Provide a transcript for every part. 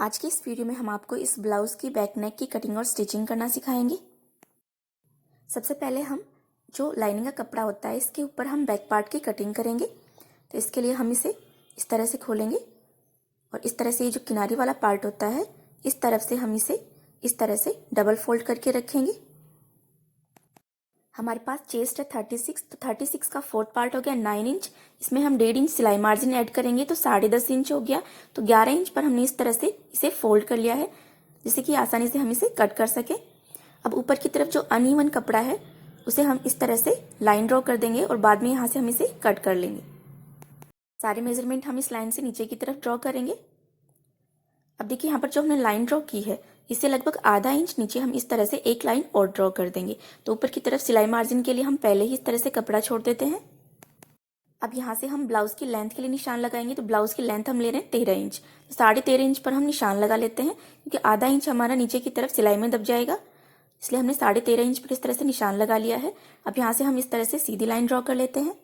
आज की इस वीडियो में हम आपको इस ब्लाउज की बैक नेक की कटिंग और स्टिचिंग करना सिखाएंगे। सबसे पहले हम जो लाइनिंग का कपड़ा होता है इसके ऊपर हम बैक पार्ट की कटिंग करेंगे। तो इसके लिए हम इसे इस तरह से खोलेंगे और इस तरह से ये जो किनारी वाला पार्ट होता है इस तरफ से हम इसे इस तरह से डबल फोल्ड करके रखेंगे। हमारे पास चेस्ट है 36, तो 36 का फोर्थ पार्ट हो गया 9 इंच। इसमें हम 1.5 इंच सिलाई मार्जिन ऐड करेंगे तो 10.5 इंच हो गया। तो 11 इंच पर हमने इस तरह से इसे फोल्ड कर लिया है जिससे कि आसानी से हम इसे कट कर सके। अब ऊपर की तरफ जो अनइवन कपड़ा है उसे हम इस तरह से लाइन ड्रॉ कर देंगे और बाद में यहाँ से हम इसे कट कर लेंगे। सारे मेजरमेंट हम इस लाइन से नीचे की तरफ ड्रॉ करेंगे। अब देखिए यहाँ पर जो हमने लाइन ड्रॉ की है इससे लगभग आधा इंच नीचे हम इस तरह से एक लाइन और ड्रॉ कर देंगे। तो ऊपर की तरफ सिलाई मार्जिन के लिए हम पहले ही इस तरह से कपड़ा छोड़ देते हैं। अब यहाँ से हम ब्लाउज की लेंथ के लिए निशान लगाएंगे। तो ब्लाउज की लेंथ हम ले रहे हैं 13 इंच, तो 13.5 इंच पर हम निशान लगा लेते हैं क्योंकि आधा इंच हमारा नीचे की तरफ सिलाई में दब जाएगा, इसलिए हमने 13.5 इंच पर इस तरह से निशान लगा लिया है। अब यहाँ से हम इस तरह से सीधी लाइन ड्रॉ कर लेते हैं।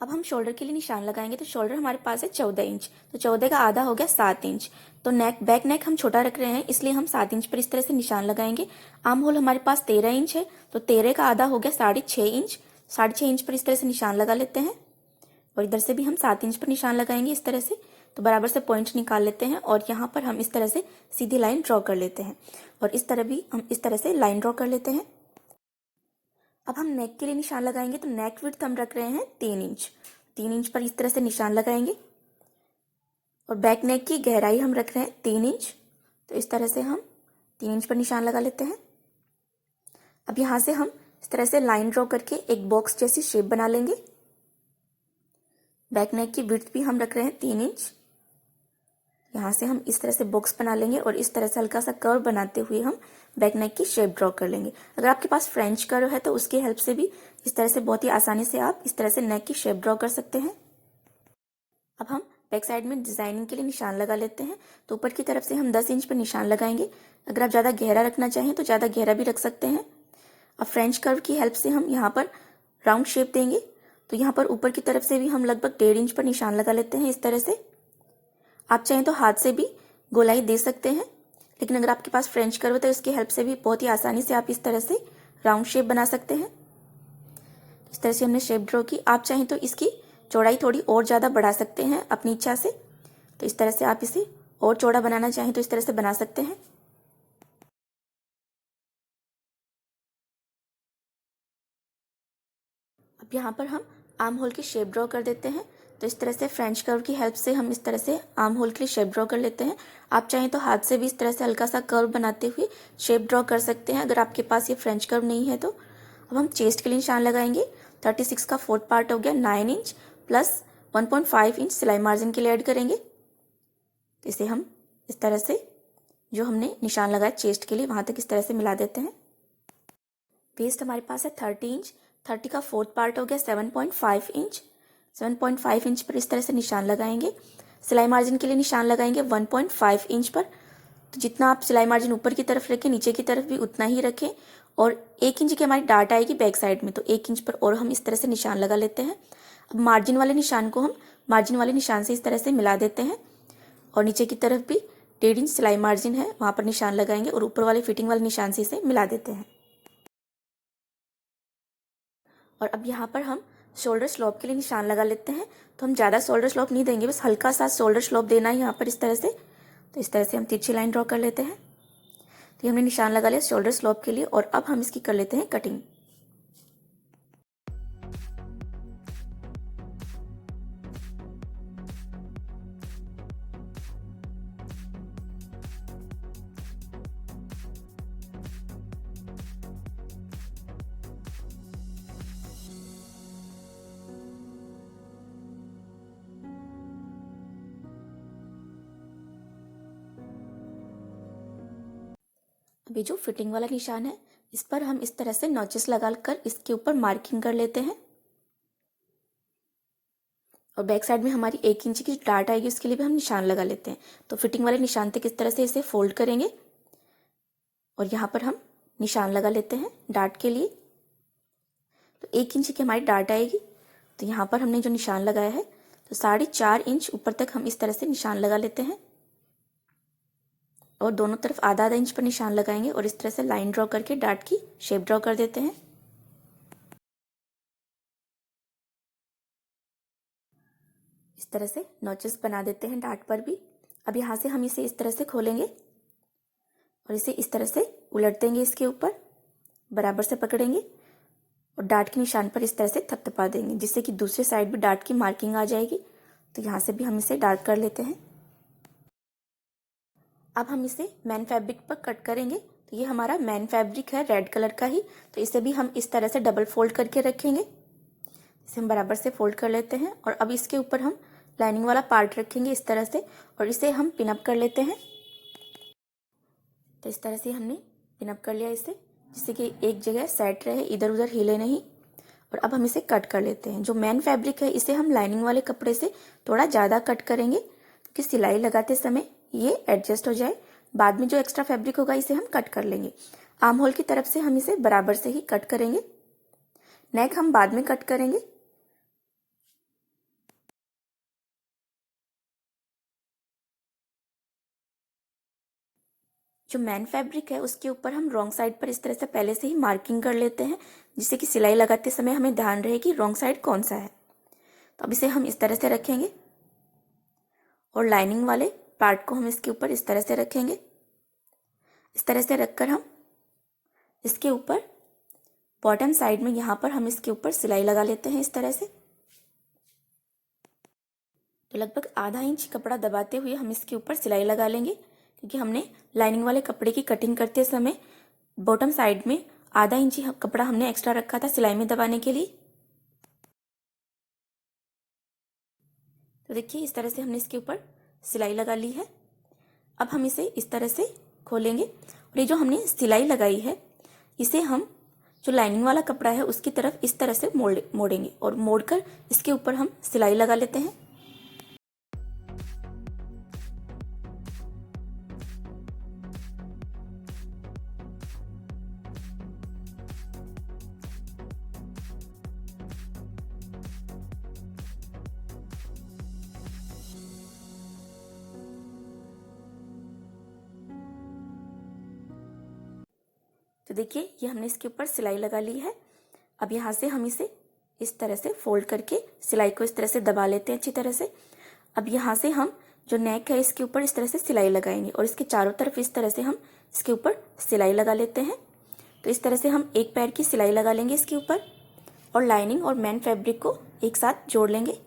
अब हम शोल्डर के लिए निशान लगाएंगे। तो शोल्डर हमारे पास है 14 इंच, तो 14 का आधा हो गया 7 इंच। तो बैक नेक हम छोटा रख रहे हैं इसलिए हम 7 इंच पर इस तरह से निशान लगाएंगे। आर्म होल हमारे पास 13 इंच है, तो 13 का आधा हो गया 6.5 इंच। 6.5 इंच पर इस तरह से निशान लगा लेते हैं और इधर से भी हम 7 इंच पर निशान लगाएंगे इस तरह से। तो बराबर से पॉइंट निकाल लेते हैं और यहाँ पर हम इस तरह से सीधी लाइन ड्रॉ कर लेते हैं और इस तरह भी हम इस तरह से लाइन ड्रॉ कर लेते हैं। अब हम नेक के लिए निशान लगाएंगे। तो नेक विड्थ हम रख रहे हैं 3 इंच, 3 इंच पर इस तरह से निशान लगाएंगे और बैक नेक की गहराई हम रख रहे हैं 3 इंच, तो इस तरह से हम 3 इंच पर निशान लगा लेते हैं। अब यहाँ से हम इस तरह से लाइन ड्रॉ करके एक बॉक्स जैसी शेप बना लेंगे। बैक नेक की विड्थ भी हम रख रहे हैं 3 इंच। यहाँ से हम इस तरह से बॉक्स बना लेंगे और इस तरह से हल्का सा कर्व बनाते हुए हम बैक नेक की शेप ड्रॉ कर लेंगे। अगर आपके पास फ्रेंच कर्व है तो उसकी हेल्प से भी इस तरह से बहुत ही आसानी से आप इस तरह से नेक की शेप ड्रॉ कर सकते हैं। अब हम बैक साइड में डिजाइनिंग के लिए निशान लगा लेते हैं। तो ऊपर की तरफ से हम 10 इंच पर निशान लगाएंगे। अगर आप ज़्यादा गहरा रखना चाहें तो ज़्यादा गहरा भी रख सकते हैं। अब फ्रेंच कर्व की हेल्प से हम यहाँ पर राउंड शेप देंगे। तो यहाँ पर ऊपर की तरफ से भी हम लगभग 1.5 इंच पर निशान लगा लेते हैं इस तरह से। आप चाहें तो हाथ से भी गोलाई दे सकते हैं, लेकिन अगर आपके पास फ्रेंच कर्व है तो इसकी हेल्प से भी बहुत ही आसानी से आप इस तरह से राउंड शेप बना सकते हैं। इस तरह से हमने शेप ड्रॉ की। आप चाहें तो इसकी चौड़ाई थोड़ी और ज़्यादा बढ़ा सकते हैं अपनी इच्छा से। तो इस तरह से आप इसे और चौड़ा बनाना चाहें तो इस तरह से बना सकते हैं। अब यहाँ पर हम आर्म होल की शेप ड्रॉ कर देते हैं। तो इस तरह से फ्रेंच कर्व की हेल्प से हम इस तरह से आर्म होल के लिए शेप ड्रॉ कर लेते हैं। आप चाहें तो हाथ से भी इस तरह से हल्का सा कर्व बनाते हुए शेप ड्रॉ कर सकते हैं अगर आपके पास ये फ्रेंच कर्व नहीं है तो। अब हम चेस्ट के लिए निशान लगाएंगे। 36 का फोर्थ पार्ट हो गया 9 इंच प्लस 1.5 इंच सिलाई मार्जिन के लिए ऐड करेंगे। तो इसे हम इस तरह से जो हमने निशान लगाया चेस्ट के लिए वहां तक इस तरह से मिला देते हैं। वेस्ट हमारे पास है 30 इंच, 30 का फोर्थ पार्ट हो गया 7.5 इंच। 7.5 इंच पर इस तरह से निशान लगाएंगे। सिलाई मार्जिन के लिए निशान लगाएंगे 1.5 इंच पर। तो जितना आप सिलाई मार्जिन ऊपर की तरफ रखें नीचे की तरफ भी उतना ही रखें और 1 इंच की हमारी डार्ट आएगी बैक साइड में, तो 1 इंच पर और हम इस तरह से निशान लगा लेते हैं। अब मार्जिन वाले निशान को हम मार्जिन वाले निशान से इस तरह से मिला देते हैं और नीचे की तरफ भी 1.5 इंच सिलाई मार्जिन है वहां पर निशान लगाएंगे और ऊपर वाले फिटिंग वाले निशान से इसे मिला देते हैं। और अब यहाँ पर हम शोल्डर स्लोप के लिए निशान लगा लेते हैं। तो हम ज़्यादा शोल्डर स्लोप नहीं देंगे, बस हल्का सा शोल्डर स्लोप देना है यहाँ पर इस तरह से। तो इस तरह से हम तिरछी लाइन ड्रॉ कर लेते हैं। तो हमने निशान लगा लिया शोल्डर स्लोप के लिए और अब हम इसकी कर लेते हैं कटिंग। अभी जो फिटिंग वाला निशान है इस पर हम इस तरह से नॉचेस लगाकर इसके ऊपर मार्किंग कर लेते हैं और बैक साइड में हमारी 1 इंच की डार्ट आएगी उसके लिए भी हम निशान लगा लेते हैं। तो फिटिंग वाले निशान तक इस तरह से इसे फोल्ड करेंगे और यहाँ पर हम निशान लगा लेते हैं डार्ट के लिए। तो 1 इंच की हमारी डार्ट आएगी। तो यहाँ पर हमने जो निशान लगाया है तो 4.5 इंच ऊपर तक हम इस तरह से निशान लगा लेते हैं। और दोनों तरफ आधा आधा इंच पर निशान लगाएंगे और इस तरह से लाइन ड्रॉ करके डार्ट की शेप ड्रॉ कर देते हैं। इस तरह से नॉचेस बना देते हैं डार्ट पर भी। अब यहाँ से हम इसे इस तरह से खोलेंगे और इसे इस तरह से उलट देंगे, इसके ऊपर बराबर से पकड़ेंगे और डार्ट के निशान पर इस तरह से थपथपा देंगे, जिससे कि दूसरी साइड भी डार्ट की मार्किंग आ जाएगी। तो यहाँ से भी हम इसे डार्क कर लेते हैं। अब हम इसे मैन फैब्रिक पर कट करेंगे। तो ये हमारा मैन फैब्रिक है रेड कलर का ही, तो इसे भी हम इस तरह से डबल फोल्ड करके रखेंगे। इसे हम बराबर से फोल्ड कर लेते हैं और अब इसके ऊपर हम लाइनिंग वाला पार्ट रखेंगे इस तरह से और इसे हम पिनअप कर लेते हैं। तो इस तरह से हमने पिनअप कर लिया इसे, जिससे कि एक जगह सेट रहे, इधर उधर हिले नहीं। और अब हम इसे कट कर लेते हैं। जो मैन फैब्रिक है इसे हम लाइनिंग वाले कपड़े से थोड़ा ज़्यादा कट करेंगे, क्योंकि सिलाई लगाते समय ये एडजस्ट हो जाए। बाद में जो एक्स्ट्रा फैब्रिक होगा इसे हम कट कर लेंगे। आर्म होल की तरफ से हम इसे बराबर से ही कट करेंगे। नेक हम बाद में कट करेंगे। जो मैन फैब्रिक है उसके ऊपर हम रॉन्ग साइड पर इस तरह से पहले से ही मार्किंग कर लेते हैं, जिससे कि सिलाई लगाते समय हमें ध्यान रहे कि रॉन्ग साइड कौन सा है। तो अब इसे हम इस तरह से रखेंगे और लाइनिंग वाले पार्ट को हम इसके ऊपर इस तरह से रखेंगे। इस तरह से रखकर हम इसके ऊपर बॉटम साइड में यहाँ पर हम इसके ऊपर सिलाई लगा लेते हैं इस तरह से। तो लगभग आधा इंच कपड़ा दबाते हुए हम इसके ऊपर सिलाई लगा लेंगे, क्योंकि हमने लाइनिंग वाले कपड़े की कटिंग करते समय बॉटम साइड में आधा इंच कपड़ा हमने एक्स्ट्रा रखा था सिलाई में दबाने के लिए। तो देखिए इस तरह से हमने इसके ऊपर सिलाई लगा ली है। अब हम इसे इस तरह से खोलेंगे और ये जो हमने सिलाई लगाई है इसे हम जो लाइनिंग वाला कपड़ा है उसकी तरफ इस तरह से मोड़ेंगे और मोड़कर इसके ऊपर हम सिलाई लगा लेते हैं। तो देखिए ये हमने इसके ऊपर सिलाई लगा ली है। अब यहाँ से हम इसे इस तरह से फोल्ड करके सिलाई को इस तरह से दबा लेते हैं अच्छी तरह से। अब यहाँ से हम जो नेक है इसके ऊपर इस तरह से सिलाई लगाएंगे और इसके चारों तरफ इस तरह से हम इसके ऊपर सिलाई लगा लेते हैं। तो इस तरह से हम एक पैर की सिलाई लगा लेंगे इसके ऊपर और लाइनिंग और मैन फैब्रिक को एक साथ जोड़ लेंगे।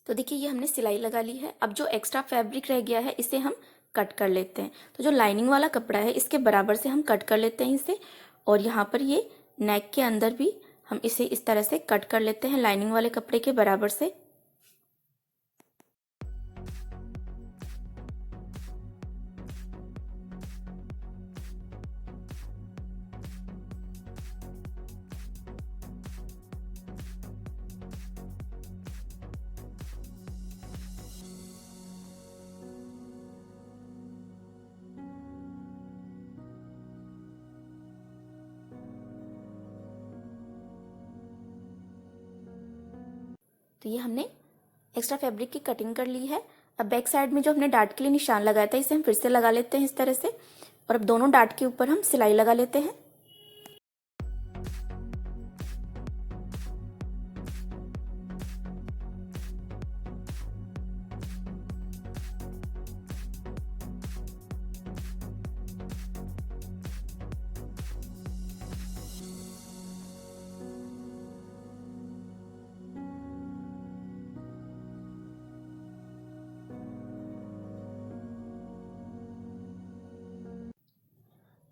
तो देखिए ये हमने सिलाई लगा ली है। अब जो एक्स्ट्रा फैब्रिक रह गया है इसे हम कट कर लेते हैं। तो जो लाइनिंग वाला कपड़ा है इसके बराबर से हम कट कर लेते हैं इसे, और यहाँ पर ये नेक के अंदर भी हम इसे इस तरह से कट कर लेते हैं लाइनिंग वाले कपड़े के बराबर से। तो ये हमने एक्स्ट्रा फैब्रिक की कटिंग कर ली है। अब बैक साइड में जो हमने डार्ट के लिए निशान लगाया था इसे हम फिर से लगा लेते हैं इस तरह से, और अब दोनों डार्ट के ऊपर हम सिलाई लगा लेते हैं।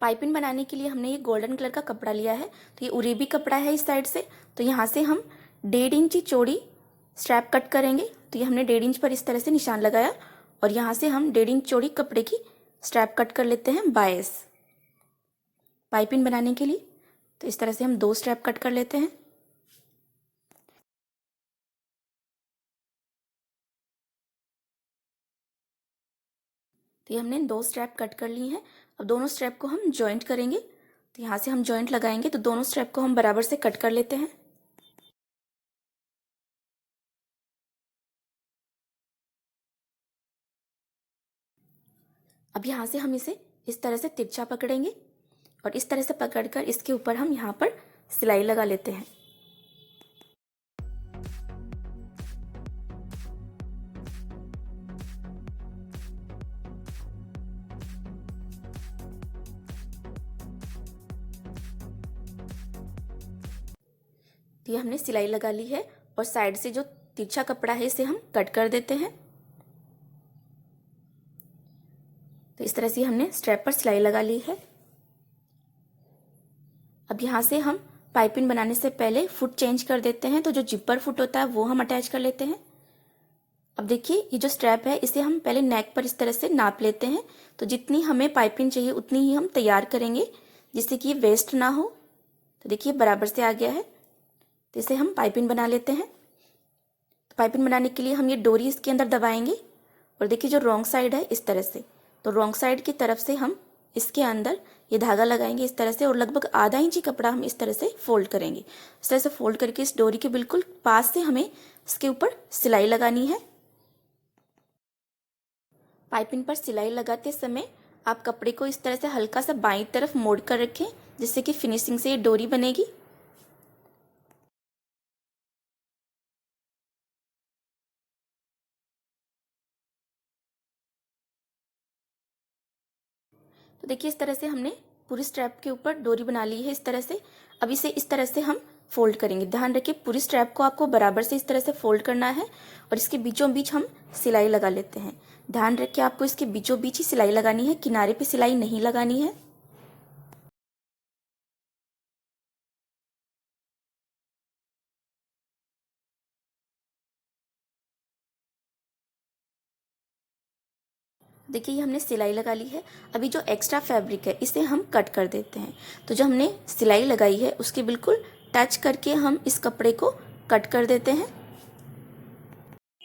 पाइपिंग बनाने के लिए हमने ये गोल्डन कलर का कपड़ा लिया है, तो ये उरेबी कपड़ा है इस साइड से। तो यहाँ से हम 1.5 इंच चौड़ी स्ट्रैप कट करेंगे। तो ये हमने 1.5 इंच पर इस तरह से निशान लगाया, और यहाँ से हम 1.5 इंच चौड़ी कपड़े की स्ट्रैप कट कर लेते हैं बायस पाइपिंग बनाने के लिए। तो इस तरह से हम 2 स्ट्रैप कट कर लेते हैं। तो ये हमने 2 स्ट्रैप कट कर ली हैं। अब दोनों स्ट्रैप को हम जॉइंट करेंगे। तो यहाँ से हम जॉइंट लगाएंगे, तो दोनों स्ट्रैप को हम बराबर से कट कर लेते हैं। अब यहाँ से हम इसे इस तरह से तिरछा पकड़ेंगे, और इस तरह से पकड़कर इसके ऊपर हम यहाँ पर सिलाई लगा लेते हैं। तो ये हमने सिलाई लगा ली है, और साइड से जो तिरछा कपड़ा है इसे हम कट कर देते हैं। तो इस तरह से हमने स्ट्रैप पर सिलाई लगा ली है। अब यहाँ से हम पाइपिंग बनाने से पहले फुट चेंज कर देते हैं। तो जो जिपर फुट होता है वो हम अटैच कर लेते हैं। अब देखिए ये जो स्ट्रैप है इसे हम पहले नेक पर इस तरह से नाप लेते हैं। तो जितनी हमें पाइपिंग चाहिए उतनी ही हम तैयार करेंगे, जिससे कि ये वेस्ट ना हो। तो देखिए बराबर से आ गया है। तो इसे हम पाइपिंग बना लेते हैं। तो पाइपिंग बनाने के लिए हम ये डोरी इसके अंदर दबाएंगे, और देखिए जो रॉन्ग साइड है इस तरह से, तो रॉन्ग साइड की तरफ से हम इसके अंदर ये धागा लगाएंगे इस तरह से, और लगभग आधा इंच कपड़ा हम इस तरह से फोल्ड करेंगे। इस तरह से फोल्ड करके इस डोरी के बिल्कुल पास से हमें इसके ऊपर सिलाई लगानी है। पाइपिंग पर सिलाई लगाते समय आप कपड़े को इस तरह से हल्का सा बाईं तरफ मोड़ कर रखें, जिससे कि फिनिशिंग से ये डोरी बनेगी। तो देखिए इस तरह से हमने पूरी स्ट्रैप के ऊपर डोरी बना ली है इस तरह से। अब इसे इस तरह से हम फोल्ड करेंगे। ध्यान रखिए पूरी स्ट्रैप को आपको बराबर से इस तरह से फोल्ड करना है, और इसके बीचों बीच हम सिलाई लगा लेते हैं। ध्यान रखिए आपको इसके बीचों बीच ही सिलाई लगानी है, किनारे पे सिलाई नहीं लगानी है। देखिए ये हमने सिलाई लगा ली है। अभी जो एक्स्ट्रा फैब्रिक है इसे हम कट कर देते हैं। तो जो हमने सिलाई लगाई है उसके बिल्कुल टच करके हम इस कपड़े को कट कर देते हैं।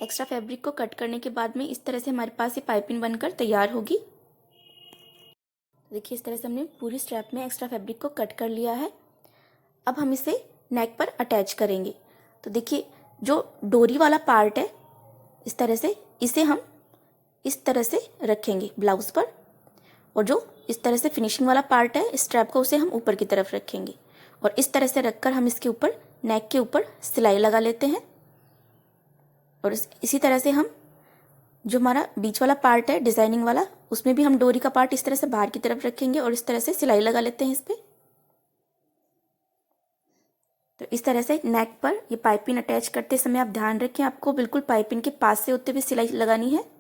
एक्स्ट्रा फैब्रिक को कट करने के बाद में इस तरह से हमारे पास ये पाइपिंग बनकर तैयार होगी। देखिए इस तरह से हमने पूरी स्ट्रैप में एक्स्ट्रा फैब्रिक को कट कर लिया है। अब हम इसे नेक पर अटैच करेंगे। तो देखिए जो डोरी वाला पार्ट है इस तरह से, इसे हम इस तरह से रखेंगे ब्लाउज पर, और जो इस तरह से फिनिशिंग वाला पार्ट है स्ट्रैप को उसे हम ऊपर की तरफ रखेंगे, और इस तरह से रखकर हम इसके ऊपर नेक के ऊपर सिलाई लगा लेते हैं। और इसी तरह से हम जो हमारा बीच वाला पार्ट है डिजाइनिंग वाला, उसमें भी हम डोरी का पार्ट इस तरह से बाहर की तरफ रखेंगे और इस तरह से सिलाई लगा लेते हैं इस पे। तो इस तरह से नेक पर ये पाइपिंग अटैच करते समय आप ध्यान रखें, आपको बिल्कुल पाइपिंग के पास से होते हुए सिलाई लगानी है।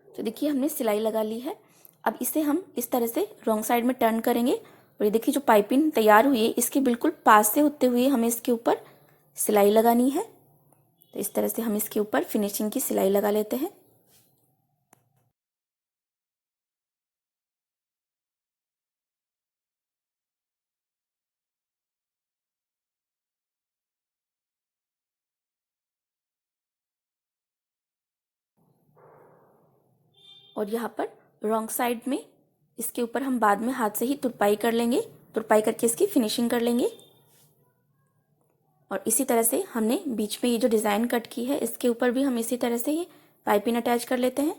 तो देखिए हमने सिलाई लगा ली है। अब इसे हम इस तरह से रॉन्ग साइड में टर्न करेंगे और ये देखिए जो पाइपिंग तैयार हुई है इसके बिल्कुल पास से होते हुए हमें इसके ऊपर सिलाई लगानी है। तो इस तरह से हम इसके ऊपर फिनिशिंग की सिलाई लगा लेते हैं। और यहाँ पर रॉन्ग साइड में इसके ऊपर हम बाद में हाथ से ही तुरपाई कर लेंगे, तुरपाई करके इसकी फिनिशिंग कर लेंगे। और इसी तरह से हमने बीच में ये जो डिज़ाइन कट की है इसके ऊपर भी हम इसी तरह से ये पाइपिंग अटैच कर लेते हैं।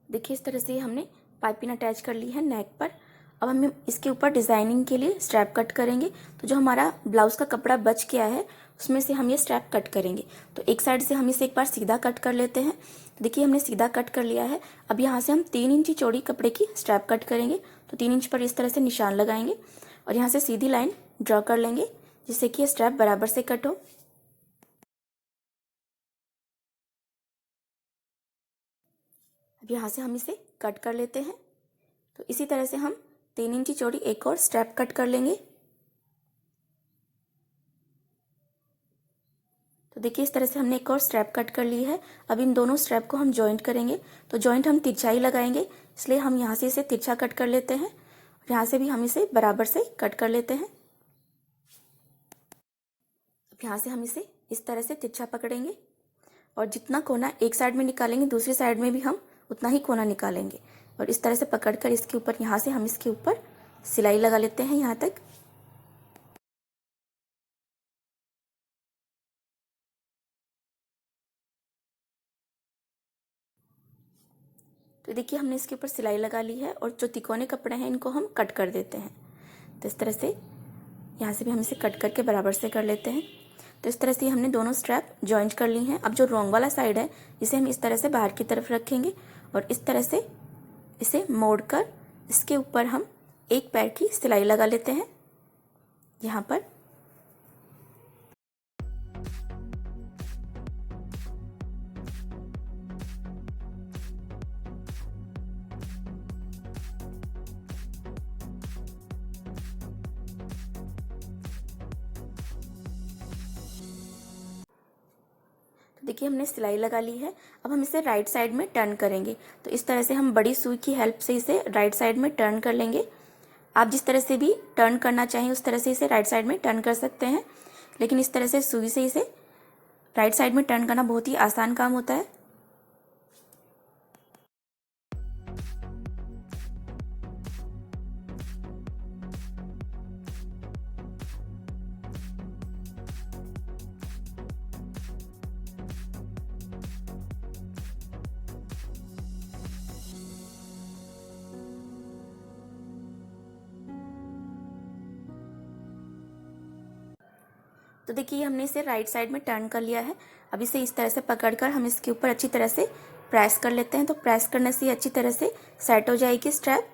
देखिए इस तरह से हमने पाइपिंग अटैच कर ली है नेक पर। अब हम इसके ऊपर डिज़ाइनिंग के लिए स्ट्रैप कट करेंगे। तो जो हमारा ब्लाउज का कपड़ा बच गया है उसमें से हम ये स्ट्रैप कट करेंगे। तो एक साइड से हम इसे एक बार सीधा कट कर लेते हैं। तो देखिए हमने सीधा कट कर लिया है। अब यहाँ से हम 3 इंच चौड़ी कपड़े की स्ट्रैप कट करेंगे। तो 3 इंच पर इस तरह से निशान लगाएंगे और यहाँ से सीधी लाइन ड्रॉ कर लेंगे जिससे कि ये स्ट्रैप बराबर से कट हो। अब यहाँ से हम इसे कट कर लेते हैं। तो इसी तरह से हम 3 इंच चौड़ी एक और स्ट्रैप कट कर लेंगे। तो देखिए इस तरह से हमने एक और स्ट्रैप कट कर ली है। अब इन दोनों स्ट्रैप को हम जॉइंट करेंगे। तो जॉइंट हम तिरछाई लगाएंगे, इसलिए हम यहाँ से इसे तिरछा कट कर लेते हैं और यहाँ से भी हम इसे बराबर से कट कर लेते हैं। अब यहाँ से हम इसे इस तरह से तिरछा पकड़ेंगे और जितना कोना एक साइड में निकालेंगे दूसरी साइड में भी हम उतना ही कोना निकालेंगे और इस तरह से पकड़कर इसके ऊपर यहाँ से हम इसके ऊपर सिलाई लगा लेते हैं यहाँ तक। तो देखिए हमने इसके ऊपर सिलाई लगा ली है और जो तिकोने कपड़े हैं इनको हम कट कर देते हैं। तो इस तरह से यहाँ से भी हम इसे कट करके बराबर से कर लेते हैं। तो इस तरह से हमने दोनों स्ट्रैप जॉइंट कर ली हैं। अब जो रॉन्ग वाला साइड है इसे हम इस तरह से बाहर की तरफ रखेंगे और इस तरह से इसे मोड़कर इसके ऊपर हम एक पैर की सिलाई लगा लेते हैं यहाँ पर। तो देखिए हमने सिलाई लगा ली है। अब हम इसे राइट साइड में टर्न करेंगे। तो इस तरह से हम बड़ी सुई की हेल्प से इसे राइट साइड में टर्न कर लेंगे। आप जिस तरह से भी टर्न करना चाहें उस तरह से इसे राइट साइड में टर्न कर सकते हैं, लेकिन इस तरह से सुई से इसे राइट साइड में टर्न करना बहुत ही आसान काम होता है। तो देखिए हमने इसे राइट साइड में टर्न कर लिया है। अब इसे इस तरह से पकड़कर हम इसके ऊपर अच्छी तरह से प्रेस कर लेते हैं। तो प्रेस करने से अच्छी तरह से सेट हो जाएगी स्ट्रैप।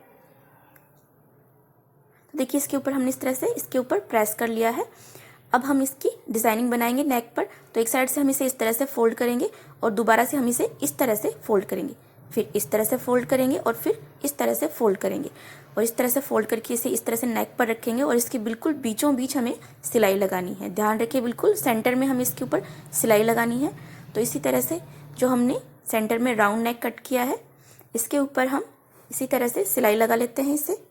तो देखिए इसके ऊपर हमने इस तरह से इसके ऊपर प्रेस कर लिया है। अब हम इसकी डिज़ाइनिंग बनाएंगे नेक पर। तो एक साइड से हम इसे इस तरह से फोल्ड करेंगे और दोबारा से हम इसे इस तरह से फोल्ड करेंगे, फिर इस तरह से फोल्ड करेंगे और फिर इस तरह से फोल्ड करेंगे और इस तरह से फोल्ड करके इसे इस तरह से नेक पर रखेंगे और इसके बिल्कुल बीचों बीच हमें सिलाई लगानी है। ध्यान रखिए बिल्कुल सेंटर में हमें इसके ऊपर सिलाई लगानी है। तो इसी तरह से जो हमने सेंटर में राउंड नेक कट किया है इसके ऊपर हम इसी तरह से सिलाई लगा लेते हैं इसे।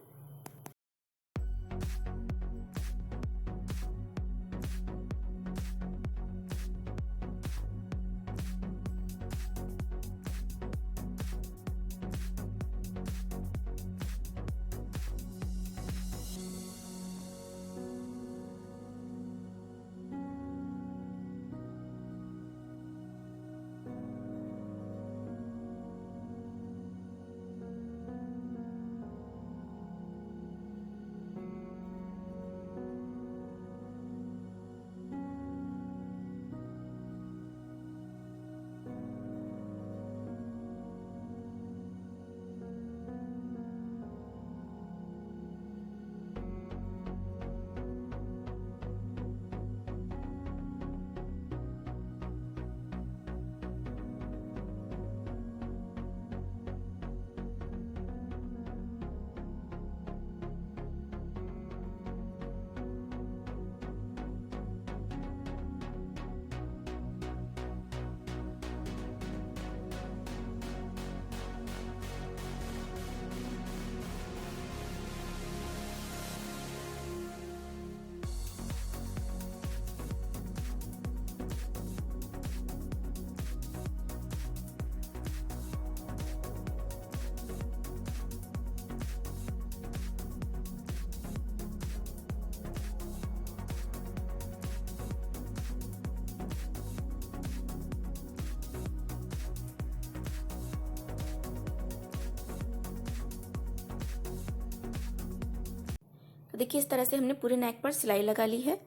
तो देखिए इस तरह से हमने पूरे नेक पर सिलाई लगा ली है।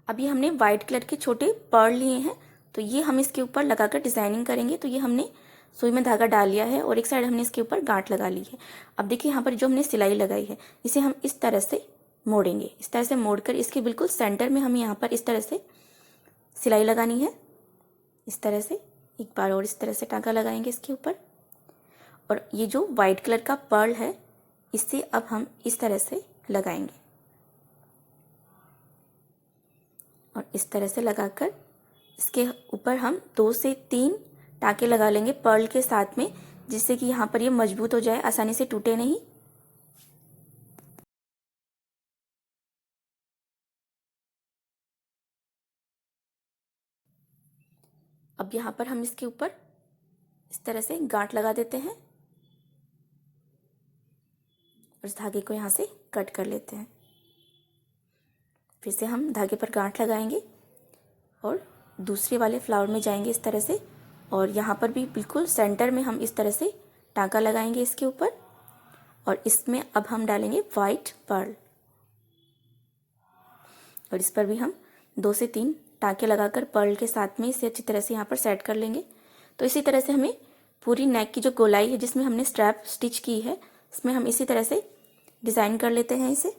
अभी हमने वाइट कलर के छोटे पर्ल लिए हैं तो ये हम इसके ऊपर लगाकर डिजाइनिंग करेंगे। तो ये हमने सुई में धागा डाल लिया है और एक साइड हमने इसके ऊपर गांठ लगा ली है। अब देखिए यहाँ पर जो हमने सिलाई लगाई है इसे हम इस तरह से मोड़ेंगे। इस तरह से मोड़कर इसके बिल्कुल सेंटर में हमें यहाँ पर इस तरह से सिलाई लगानी है। इस तरह से एक बार और इस तरह से टाँका लगाएंगे इसके ऊपर और ये जो वाइट कलर का पर्ल है इससे अब हम इस तरह से लगाएंगे और इस तरह से लगाकर इसके ऊपर हम 2 से 3 टाँके लगा लेंगे पर्ल के साथ में, जिससे कि यहाँ पर ये मजबूत हो जाए, आसानी से टूटे नहीं। अब यहाँ पर हम इसके ऊपर इस तरह से गांठ लगा देते हैं और इस धागे को यहाँ से कट कर लेते हैं। फिर से हम धागे पर गांठ लगाएंगे और दूसरे वाले फ्लावर में जाएंगे इस तरह से और यहाँ पर भी बिल्कुल सेंटर में हम इस तरह से टाँका लगाएंगे इसके ऊपर और इसमें अब हम डालेंगे वाइट पर्ल और इस पर भी हम 2 से 3 टाँके लगाकर पर्ल के साथ में इसे अच्छी तरह से यहाँ पर सेट कर लेंगे। तो इसी तरह से हमें पूरी नेक की जो गोलाई है जिसमें हमने स्ट्रैप स्टिच की है इसमें हम इसी तरह से डिज़ाइन कर लेते हैं इसे।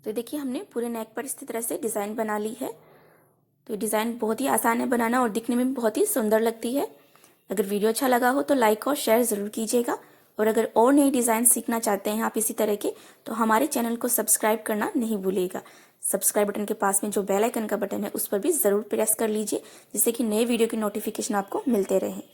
तो देखिए हमने पूरे नेक पर इसी तरह से डिज़ाइन बना ली है। तो ये डिज़ाइन बहुत ही आसान है बनाना और दिखने में बहुत ही सुंदर लगती है। अगर वीडियो अच्छा लगा हो तो लाइक और शेयर ज़रूर कीजिएगा और अगर और नई डिज़ाइन सीखना चाहते हैं आप इसी तरह के, तो हमारे चैनल को सब्सक्राइब करना नहीं भूलिएगा। सब्सक्राइब बटन के पास में जो बेल आइकन का बटन है उस पर भी ज़रूर प्रेस कर लीजिए, जिससे कि नए वीडियो की नोटिफिकेशन आपको मिलते रहे।